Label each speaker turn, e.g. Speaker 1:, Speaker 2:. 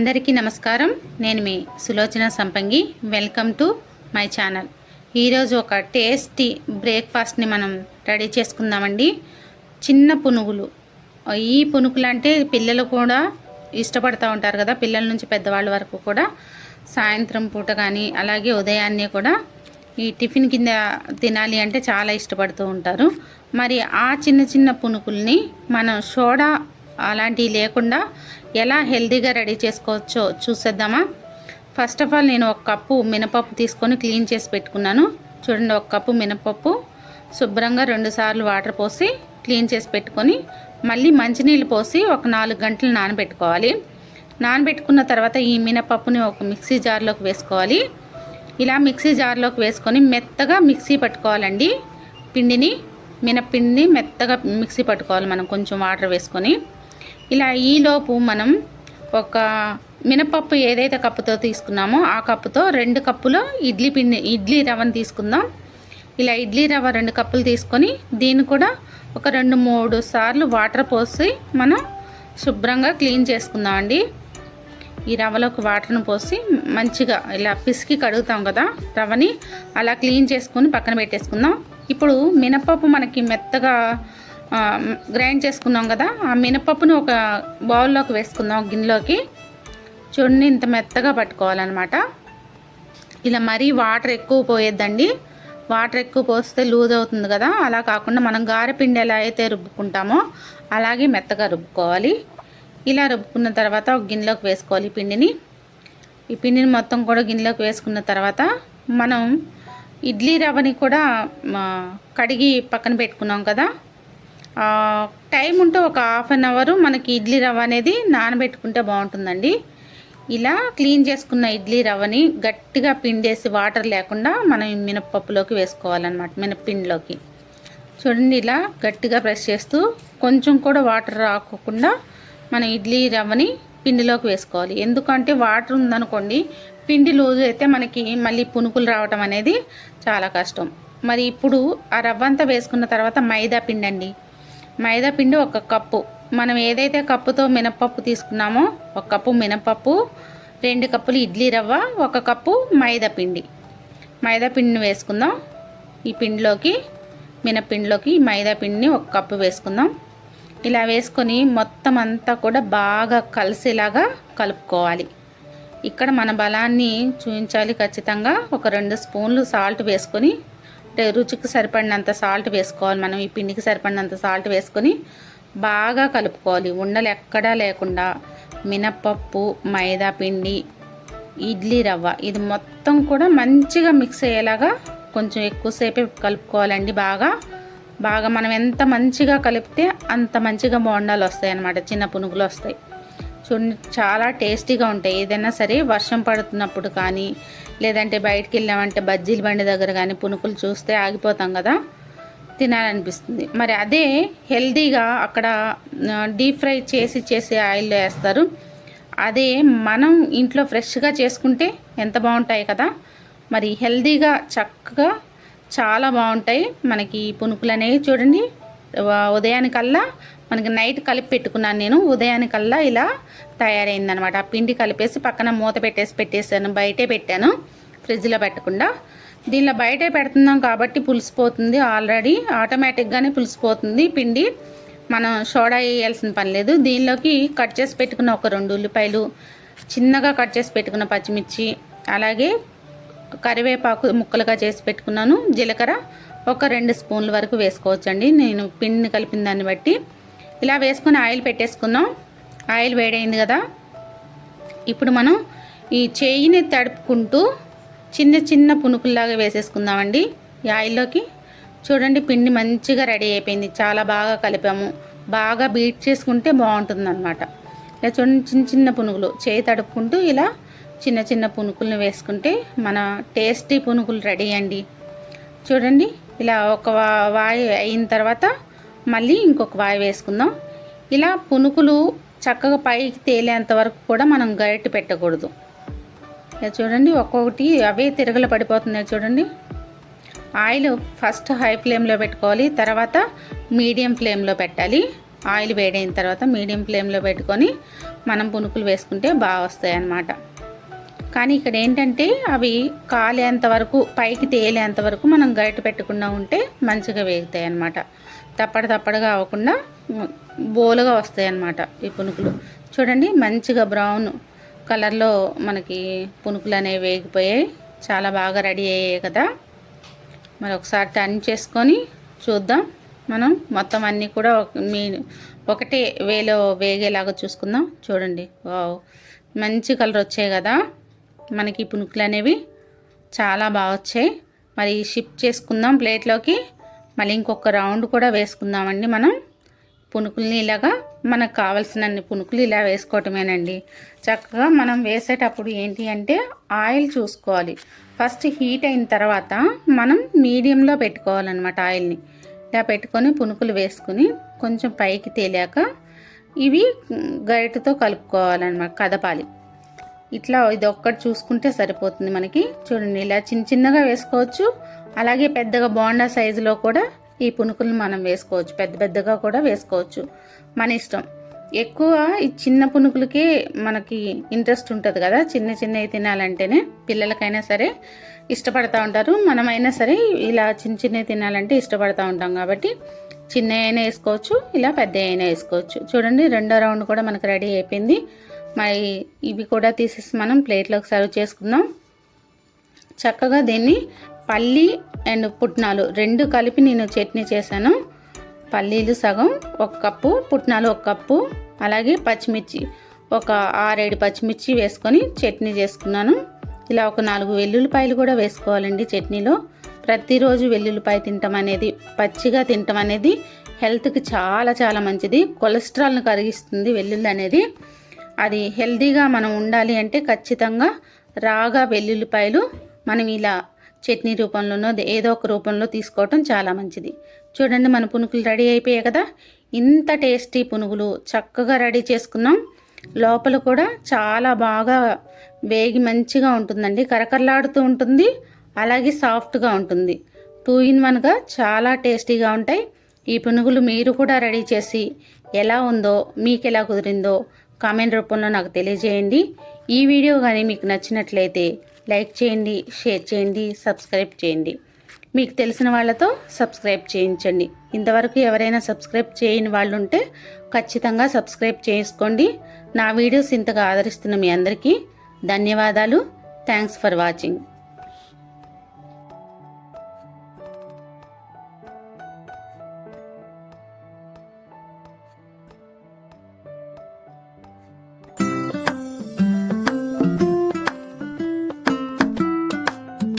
Speaker 1: అందరికీ నమస్కారం. నేను మీ సులోచన సంపంగి. Welcome to my channel. ఈరోజు ఒక టేస్టీ బ్రేక్ఫాస్ట్ని మనం రెడీ చేసుకుందామండి. చిన్న పునుగులు. ఈ పునుగులు అంటే పిల్లలు కూడా ఇష్టపడుతూ ఉంటారు కదా, పిల్లల నుంచి పెద్దవాళ్ళ వరకు కూడా. సాయంత్రం పూట కానీ అలాగే ఉదయాన్నే కూడా ఈ టిఫిన్ కింద తినాలి అంటే చాలా ఇష్టపడుతూ ఉంటారు. మరి ఆ చిన్న చిన్న పునుగుల్ని మనం సోడా అలాంటివి లేకుండా ఎలా హెల్తీగా రెడీ చేసుకోవచ్చో చూసేద్దామా. ఫస్ట్ ఆఫ్ ఆల్ నేను ఒక కప్పు మినపప్పు తీసుకొని క్లీన్ చేసి పెట్టుకున్నాను. చూడండి, ఒక కప్పు మినపప్పు శుభ్రంగా 2 సార్లు వాటర్ పోసి క్లీన్ చేసి పెట్టుకొని మళ్ళీ మంచినీళ్ళు పోసి ఒక 4 గంటలు నానబెట్టుకోవాలి. నానబెట్టుకున్న తర్వాత ఈ మినపప్పుని ఒక మిక్సీ జార్లోకి వేసుకోవాలి. ఇలా మిక్సీ జార్లోకి వేసుకొని మెత్తగా మిక్సీ పట్టుకోవాలండి. మినప్పిండిని మెత్తగా మిక్సీ పట్టుకోవాలి మనం కొంచెం వాటర్ వేసుకొని. ఇలా ఈలోపు మనం ఒక మినపప్పు ఏదైతే కప్పుతో తీసుకున్నామో ఆ కప్పుతో 2 కప్పులు ఇడ్లీ రవ్వను తీసుకుందాం. ఇలా ఇడ్లీ రవ్వ 2 కప్పులు తీసుకొని దీన్ని కూడా ఒక 2-3 సార్లు వాటర్ పోసి మనం శుభ్రంగా క్లీన్ చేసుకుందామండి. ఈ రవ్వలోకి వాటర్ను పోసి మంచిగా ఇలా పిసికి కడుగుతాం కదా రవ్వని, అలా క్లీన్ చేసుకొని పక్కన పెట్టేసుకుందాం. ఇప్పుడు మినపప్పు మనకి మెత్తగా గ్రైండ్ చేసుకున్నాం కదా, ఆ మినపప్పుని ఒక బౌల్లోకి వేసుకుందాం, గిన్నెలోకి. చూడండి, ఇంత మెత్తగా పట్టుకోవాలన్నమాట. ఇలా మరీ వాటర్ ఎక్కువ పోయేద్దండి. వాటర్ ఎక్కువ పోస్తే లూజ్ అవుతుంది కదా, అలా కాకుండా మనం గారెపిండి ఎలా అయితే రుబ్బుకుంటామో అలాగే మెత్తగా రుబ్బుకోవాలి. ఇలా రుబ్బుకున్న తర్వాత ఒక గిన్నెలోకి వేసుకోవాలి ఈ పిండిని మొత్తం కూడా గిన్నెలోకి వేసుకున్న తర్వాత మనం ఇడ్లీ రవ్వని కూడా కడిగి పక్కన పెట్టుకున్నాం కదా, టైం ఉంటే ఒక 1/2 అవర్ మనకి ఇడ్లీ రవ్వ అనేది నానబెట్టుకుంటే బాగుంటుందండి. ఇలా క్లీన్ చేసుకున్న ఇడ్లీ రవ్వని గట్టిగా పిండేసి వాటర్ లేకుండా మనం మినపప్పులోకి వేసుకోవాలన్నమాట, మినప్పిండిలోకి. చూడండి, ఇలా గట్టిగా ప్రెస్ చేస్తూ కొంచెం కూడా వాటర్ రాకోకుండా మనం ఇడ్లీ రవ్వని పిండిలోకి వేసుకోవాలి. ఎందుకంటే వాటర్ ఉందనుకోండి, పిండి లూజ్ అయితే మనకి మళ్ళీ పునుకులు రావటం అనేది చాలా కష్టం. మరి ఇప్పుడు ఆ రవ్వ అంతా వేసుకున్న తర్వాత మైదా పిండి అండి. మైదా పిండి 1 కప్పు. మనం ఏదైతే కప్పుతో మినపప్పు తీసుకున్నామో 1 కప్పు మినపప్పు, 2 కప్పులు ఇడ్లీ రవ్వ, 1 కప్పు మైదా పిండిని వేసుకుందాం. ఈ పిండిలోకి మినప్పిండిలోకి మైదా పిండిని 1 కప్పు వేసుకుందాం. ఇలా వేసుకొని మొత్తం అంతా కూడా బాగా కలిసేలాగా కలుపుకోవాలి. ఇక్కడ మన బలాన్ని చూపించాలి ఖచ్చితంగా. ఒక 2 స్పూన్లు సాల్ట్ వేసుకొని, రుచికి సరిపడినంత సాల్ట్ వేసుకోవాలి. మనం ఈ పిండికి సరిపడినంత సాల్ట్ వేసుకొని బాగా కలుపుకోవాలి. ఉండలు ఎక్కడా లేకుండా మినపప్పు, మైదా పిండి, ఇడ్లీ రవ్వ ఇది మొత్తం కూడా మంచిగా మిక్స్ అయ్యేలాగా కొంచెం ఎక్కువసేపే కలుపుకోవాలండి. బాగా మనం ఎంత మంచిగా కలిపితే అంత మంచిగా బోండాలు వస్తాయి అన్నమాట, చిన్న పునుగులు వస్తాయి. చూడండి, చాలా టేస్టీగా ఉంటాయి. ఏదైనా సరే వర్షం పడుతున్నప్పుడు కానీ లేదంటే బయటికి వెళ్ళామంటే బజ్జీల బండి దగ్గర కానీ పునుకులు చూస్తే ఆగిపోతాం కదా, తినాలనిపిస్తుంది. మరి అదే హెల్తీగా అక్కడ డీప్ ఫ్రై చేసి ఆయిల్లో వేస్తారు. అదే మనం ఇంట్లో ఫ్రెష్గా చేసుకుంటే ఎంత బాగుంటాయి కదా. మరి హెల్తీగా చక్కగా చాలా బాగుంటాయి మనకి పునుకులు అనేవి. చూడండి, ఉదయానికల్లా మనకి నైట్ కలిపి పెట్టుకున్నాను నేను, ఉదయానికల్లా ఇలా తయారైందనమాట. ఆ పిండి కలిపేసి పక్కన మూత పెట్టేసాను, బయటే పెట్టాను, ఫ్రిడ్జ్లో పెట్టకుండా. దీనిలో బయటే పెడుతున్నాం కాబట్టి పులిసిపోతుంది, ఆల్రెడీ ఆటోమేటిక్గానే పులిసిపోతుంది పిండి. మనం సోడా వేయాల్సిన పని లేదు. దీనిలోకి కట్ చేసి పెట్టుకున్న ఒక 2 ఉల్లిపాయలు, చిన్నగా కట్ చేసి పెట్టుకున్న పచ్చిమిర్చి, అలాగే కరివేపాకు ముక్కలుగా చేసి పెట్టుకున్నాను, జీలకర్ర ఒక 2 స్పూన్ల వరకు వేసుకోవచ్చండి, నేను పిండిని కలిపిన దాన్ని బట్టి. ఇలా వేసుకొని ఆయిల్ పెట్టేసుకుందాం. ఆయిల్ వేడైంది కదా, ఇప్పుడు మనం ఈ చేయిని తడుపుకుంటూ చిన్న చిన్న పునుకుల్లాగా వేసేసుకుందామండి ఈ ఆయిల్లోకి. చూడండి, పిండి మంచిగా రెడీ అయిపోయింది, చాలా బాగా కలిపాము. బాగా బీట్ చేసుకుంటే బాగుంటుంది అనమాట. ఇలా చూడండి, చిన్న చిన్న పునుగులు చేయి తడుపుకుంటూ ఇలా చిన్న చిన్న పునుకులను వేసుకుంటే మన టేస్టీ పునుకులు రెడీ అండి. చూడండి, ఇలా ఒక వాయి అయిన తర్వాత మళ్ళీ ఇంకొక వాయి వేసుకుందాం. ఇలా పునుకులు చక్కగా పైకి తేలేంత వరకు కూడా మనం గరిటె పెట్టకూడదు. చూడండి, ఒక్కొక్కటి అవే తిరగలు పడిపోతున్నాయి. చూడండి, ఆయిల్ ఫస్ట్ హై ఫ్లేమ్లో పెట్టుకోవాలి, తర్వాత మీడియం ఫ్లేమ్లో పెట్టాలి. ఆయిల్ వేడైన తర్వాత మీడియం ఫ్లేమ్లో పెట్టుకొని మనం పునుకులు వేసుకుంటే బాగా వస్తాయి అన్నమాట. కానీ ఇక్కడ ఏంటంటే అవి కాలేంత వరకు పైకి తేలేంత వరకు మనం గరిటె పెట్టకుండా ఉంటే మంచిగా వేగుతాయి అన్నమాట. తప్పడగా అవ్వకుండా బోలుగా వస్తాయి అన్నమాట ఈ పునుకులు. చూడండి మంచిగా బ్రౌన్ కలర్లో మనకి పునుకులు అనేవి వేగిపోయాయి. చాలా బాగా రెడీ అయ్యాయి కదా. మరి ఒకసారి టర్న్ చేసుకొని చూద్దాం. మనం మొత్తం అన్నీ కూడా ఒకటే వేలో వేగేలాగా చూసుకుందాం. చూడండి, వావ్, మంచి కలర్ వచ్చాయి కదా మనకి పునుకులు అనేవి. చాలా బాగా వచ్చాయి. మరి షిఫ్ట్ చేసుకుందాం ప్లేట్లోకి. మళ్ళీ ఇంకొక రౌండ్ కూడా వేసుకుందామండి. మనం పునుకుల్ని ఇలాగా మనకు కావాల్సినన్ని పునుకులు ఇలా వేసుకోవటమేనండి. చక్కగా మనం వేసేటప్పుడు ఏంటి అంటే ఆయిల్ చూసుకోవాలి. ఫస్ట్ హీట్ అయిన తర్వాత మనం మీడియంలో పెట్టుకోవాలన్నమాట. ఆయిల్ని ఇలా పెట్టుకొని పునుకులు వేసుకుని కొంచెం పైకి తేలాక ఇవి గరిటెతో కలుపుకోవాలన్నమాట, కదపాలి. ఇట్లా ఇది ఒక్కటి చూసుకుంటే సరిపోతుంది మనకి. చూడండి, ఇలా చిన్నగా వేసుకోవచ్చు. అలాగే పెద్దగా బోండా సైజులో కూడా ఈ పునుకులు మనం వేసుకోవచ్చు. పెద్దగా కూడా వేసుకోవచ్చు, మన ఇష్టం. ఎక్కువ ఈ చిన్న పునుకులకే మనకి ఇంట్రెస్ట్ ఉంటుంది కదా. చిన్నవి తినాలంటేనే పిల్లలకైనా సరే ఇష్టపడతా ఉంటారు. మనమైనా సరే ఇలా చిన్నవి తినాలంటే ఇష్టపడతా ఉంటాం కాబట్టి చిన్న అయినా వేసుకోవచ్చు, ఇలా పెద్ద అయినా వేసుకోవచ్చు. చూడండి, రెండో రౌండ్ కూడా మనకు రెడీ అయిపోయింది. మరి ఇవి కూడా తీసేసి మనం ప్లేట్లోకి సర్వ్ చేసుకుందాం. చక్కగా దీన్ని పల్లి అండ్ పుట్నాలు రెండు కలిపి నేను చట్నీ చేశాను. పల్లీలు సగం 1 కప్పు, పుట్నాలు 1 కప్పు, అలాగే పచ్చిమిర్చి ఒక 6-7 పచ్చిమిర్చి వేసుకొని చట్నీ చేసుకున్నాను. ఇలా ఒక 4 వెల్లుల్లిపాయలు కూడా వేసుకోవాలండి చట్నీలో. ప్రతిరోజు వెల్లుల్లిపాయ తినటం అనేది, పచ్చిగా తినటం అనేది హెల్త్కి చాలా మంచిది. కొలెస్ట్రాల్ను కరిగిస్తుంది వెల్లుల్లి అనేది. అది హెల్తీగా మనం ఉండాలి అంటే ఖచ్చితంగా రాగా వెల్లుల్లిపాయలు మనం ఇలా చట్నీ రూపంలోనో ఏదో ఒక రూపంలో తీసుకోవటం చాలా మంచిది. చూడండి, మన పునుకులు రెడీ అయిపోయాయి కదా. ఇంత టేస్టీ పునుగులు చక్కగా రెడీ చేసుకున్నాం. లోపల కూడా చాలా బాగా వేగి మంచిగా ఉంటుందండి. కరకరలాడుతూ ఉంటుంది, అలాగే సాఫ్ట్గా ఉంటుంది. 2 in 1గా చాలా టేస్టీగా ఉంటాయి ఈ పునుగులు. మీరు కూడా రెడీ చేసి ఎలా ఉందో, మీకు ఎలా కుదిరిందో కామెంట్ రూపంలో నాకు తెలియజేయండి. ఈ వీడియో కానీ మీకు నచ్చినట్లయితే లైక్ చేయండి, షేర్ చేయండి, సబ్స్క్రైబ్ చేయండి. మీకు తెలిసిన వాళ్ళతో సబ్స్క్రైబ్ చేయించండి. ఇంతవరకు ఎవరైనా సబ్స్క్రైబ్ చేయని వాళ్ళు ఉంటే ఖచ్చితంగా సబ్స్క్రైబ్ చేసుకోండి. నా వీడియోస్ ఇంతగా ఆదరిస్తున్న మీ అందరికీ ధన్యవాదాలు. Thanks for watching.